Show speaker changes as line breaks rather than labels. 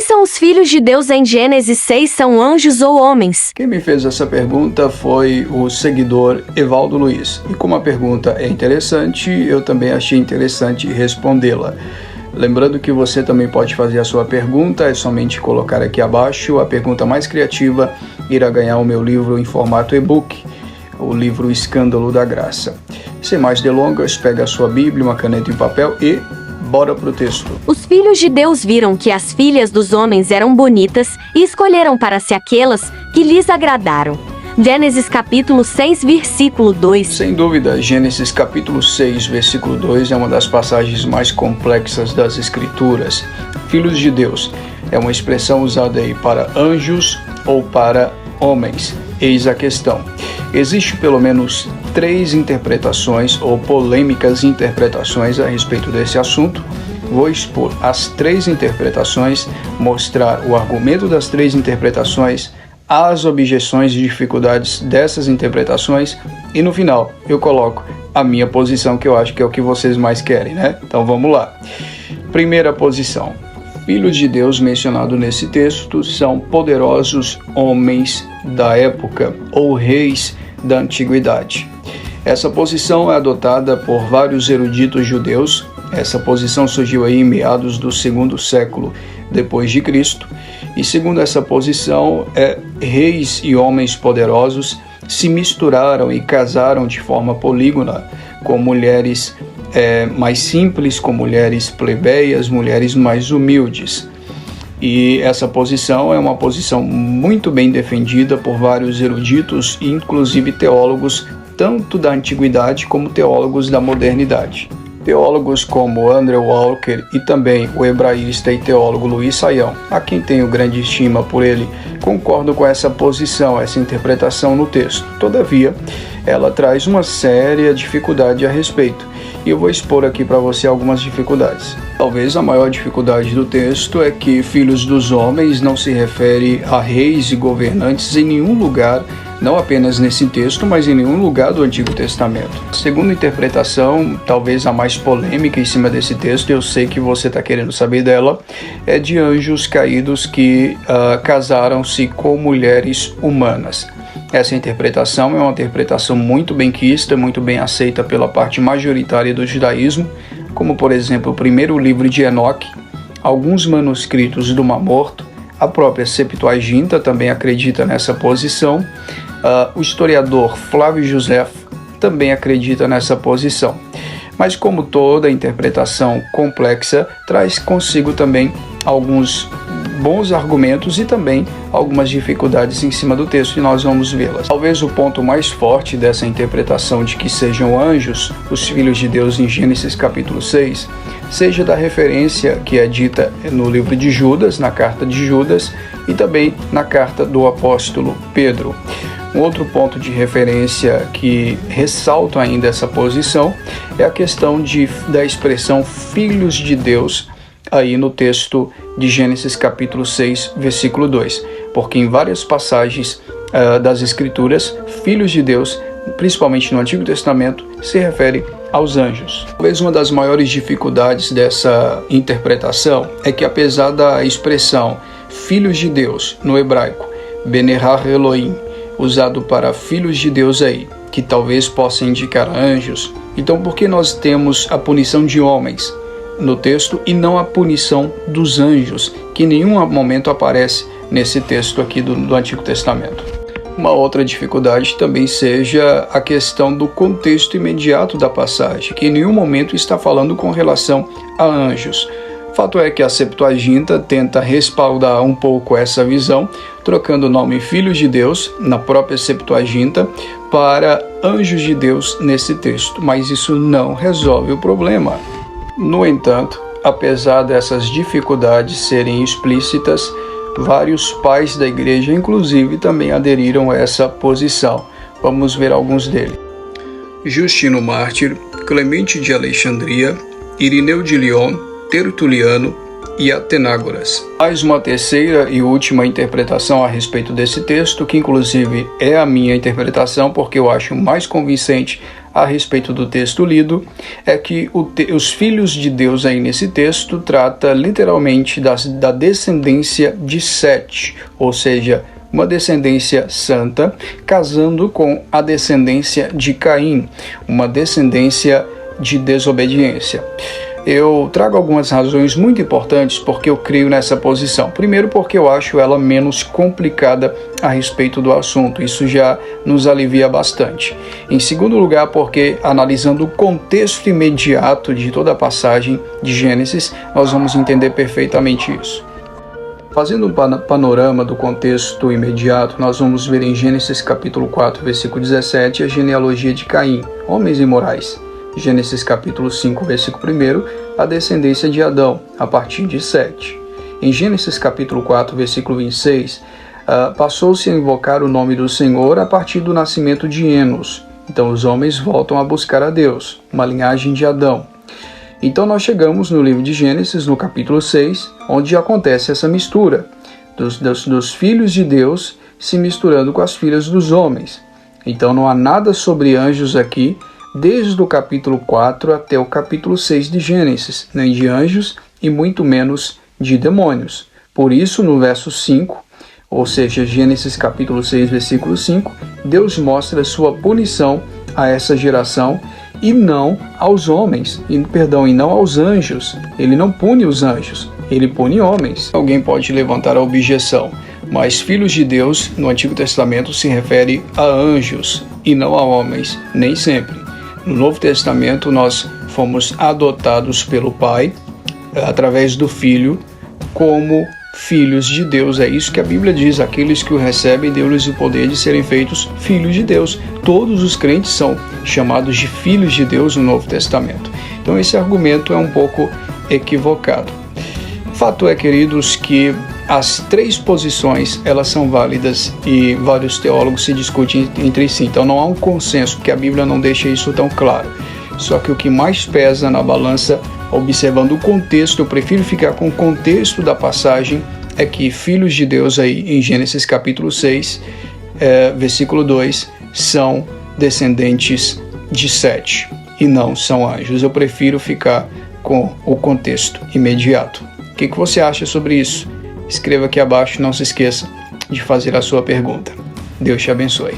são os filhos de Deus em Gênesis 6? São anjos ou homens?
Quem me fez essa pergunta foi o seguidor Evaldo Luiz. E como a pergunta é interessante, eu também achei interessante respondê-la. Lembrando que você também pode fazer a sua pergunta, é somente colocar aqui abaixo. A pergunta mais criativa irá ganhar o meu livro em formato e-book, o livro Escândalo da Graça. Sem mais delongas, pega a sua Bíblia, uma caneta e papel e bora pro texto.
Os filhos de Deus viram que as filhas dos homens eram bonitas e escolheram para si aquelas que lhes agradaram. Gênesis capítulo 6, versículo 2.
Sem dúvida, Gênesis capítulo 6, versículo 2 é uma das passagens mais complexas das Escrituras. Filhos de Deus é uma expressão usada aí para anjos ou para homens. Eis a questão. Existe pelo menos 3 interpretações ou polêmicas interpretações a respeito desse assunto. Vou expor as 3 interpretações, mostrar o argumento das 3 interpretações, as objeções e dificuldades dessas interpretações e no final eu coloco a minha posição, que eu acho que é o que vocês mais querem, né? Então vamos lá. Primeira posição. Filhos de Deus mencionado nesse texto são poderosos homens da época ou reis da antiguidade. Essa posição é adotada por vários eruditos judeus. Essa posição surgiu aí em meados do 2º século depois de Cristo. E segundo essa posição, reis e homens poderosos se misturaram e casaram de forma polígona com mulheres mais simples, com mulheres plebeias, mulheres mais humildes. E essa posição é uma posição muito bem defendida por vários eruditos e inclusive teólogos, tanto da antiguidade como teólogos da modernidade. Teólogos como Andrew Walker e também o hebraísta e teólogo Luiz Saião, a quem tenho grande estima por ele, concordam com essa posição, essa interpretação no texto. Todavia, ela traz uma séria dificuldade a respeito. E eu vou expor aqui para você algumas dificuldades. Talvez a maior dificuldade do texto é que filhos dos homens não se refere a reis e governantes em nenhum lugar, não apenas nesse texto, mas em nenhum lugar do Antigo Testamento. Segunda interpretação, talvez a mais polêmica em cima desse texto, eu sei que você está querendo saber dela, é de anjos caídos que casaram-se com mulheres humanas. Essa interpretação é uma interpretação muito bem quista, muito bem aceita pela parte majoritária do judaísmo, como por exemplo o primeiro livro de Enoque, alguns manuscritos do Mar Morto, a própria Septuaginta também acredita nessa posição, o historiador Flávio Josefo também acredita nessa posição. Mas como toda interpretação complexa, traz consigo também alguns bons argumentos e também algumas dificuldades em cima do texto e nós vamos vê-las. Talvez o ponto mais forte dessa interpretação de que sejam anjos, os filhos de Deus em Gênesis capítulo 6, seja da referência que é dita no livro de Judas, na carta de Judas e também na carta do apóstolo Pedro. Um outro ponto de referência que ressalta ainda essa posição é a questão da expressão filhos de Deus aí no texto de Gênesis capítulo 6, versículo 2, porque em várias passagens das Escrituras, filhos de Deus, principalmente no Antigo Testamento, se refere aos anjos. Talvez uma das maiores dificuldades dessa interpretação é que apesar da expressão filhos de Deus no hebraico, Benerah Elohim, usado para filhos de Deus aí, que talvez possa indicar anjos, então por que nós temos a punição de homens no texto e não a punição dos anjos, que em nenhum momento aparece nesse texto aqui do Antigo Testamento? Uma outra dificuldade também seja a questão do contexto imediato da passagem, que em nenhum momento está falando com relação a anjos. Fato é que a Septuaginta tenta respaldar um pouco essa visão, trocando o nome Filhos de Deus, na própria Septuaginta, para Anjos de Deus nesse texto, mas isso não resolve o problema. No entanto, apesar dessas dificuldades serem explícitas, vários pais da igreja, inclusive, também aderiram a essa posição. Vamos ver alguns deles. Justino Mártir, Clemente de Alexandria, Irineu de Lyon, Tertuliano e Atenágoras. Mais uma terceira e última interpretação a respeito desse texto, que inclusive é a minha interpretação porque eu acho mais convincente a respeito do texto lido é que os filhos de Deus aí nesse texto trata literalmente da descendência de Sete, ou seja, uma descendência santa casando com a descendência de Caim, uma descendência de desobediência. Eu trago algumas razões muito importantes porque eu creio nessa posição. Primeiro, porque eu acho ela menos complicada a respeito do assunto. Isso já nos alivia bastante. Em segundo lugar, porque analisando o contexto imediato de toda a passagem de Gênesis, nós vamos entender perfeitamente isso. Fazendo um panorama do contexto imediato, nós vamos ver em Gênesis capítulo 4, versículo 17, a genealogia de Caim, homens imorais. Gênesis capítulo 5, versículo 1, a descendência de Adão, a partir de Sete. Em Gênesis capítulo 4, versículo 26, passou-se a invocar o nome do Senhor a partir do nascimento de Enos. Então os homens voltam a buscar a Deus, uma linhagem de Adão. Então nós chegamos no livro de Gênesis, no capítulo 6, onde acontece essa mistura dos filhos de Deus se misturando com as filhas dos homens. Então não há nada sobre anjos aqui, desde o capítulo 4 até o capítulo 6 de Gênesis, nem de anjos e muito menos de demônios. Por isso, no verso 5, ou seja, Gênesis capítulo 6, versículo 5, Deus mostra sua punição a essa geração e não aos homens, e não aos anjos. Ele não pune os anjos, ele pune homens. Alguém pode levantar a objeção, mas filhos de Deus no Antigo Testamento se refere a anjos e não a homens, nem sempre. No Novo Testamento, nós fomos adotados pelo Pai, através do Filho, como filhos de Deus. É isso que a Bíblia diz: aqueles que o recebem, deu-lhes o poder de serem feitos filhos de Deus. Todos os crentes são chamados de filhos de Deus no Novo Testamento. Então esse argumento é um pouco equivocado. Fato é, queridos, que as três posições, elas são válidas e vários teólogos se discutem entre si. Então não há um consenso, porque a Bíblia não deixa isso tão claro. Só que o que mais pesa na balança, observando o contexto, eu prefiro ficar com o contexto da passagem, é que filhos de Deus aí em Gênesis capítulo 6, versículo 2, são descendentes de Sete e não são anjos. Eu prefiro ficar com o contexto imediato. O que você acha sobre isso? Escreva aqui abaixo, não se esqueça de fazer a sua pergunta. Deus te abençoe.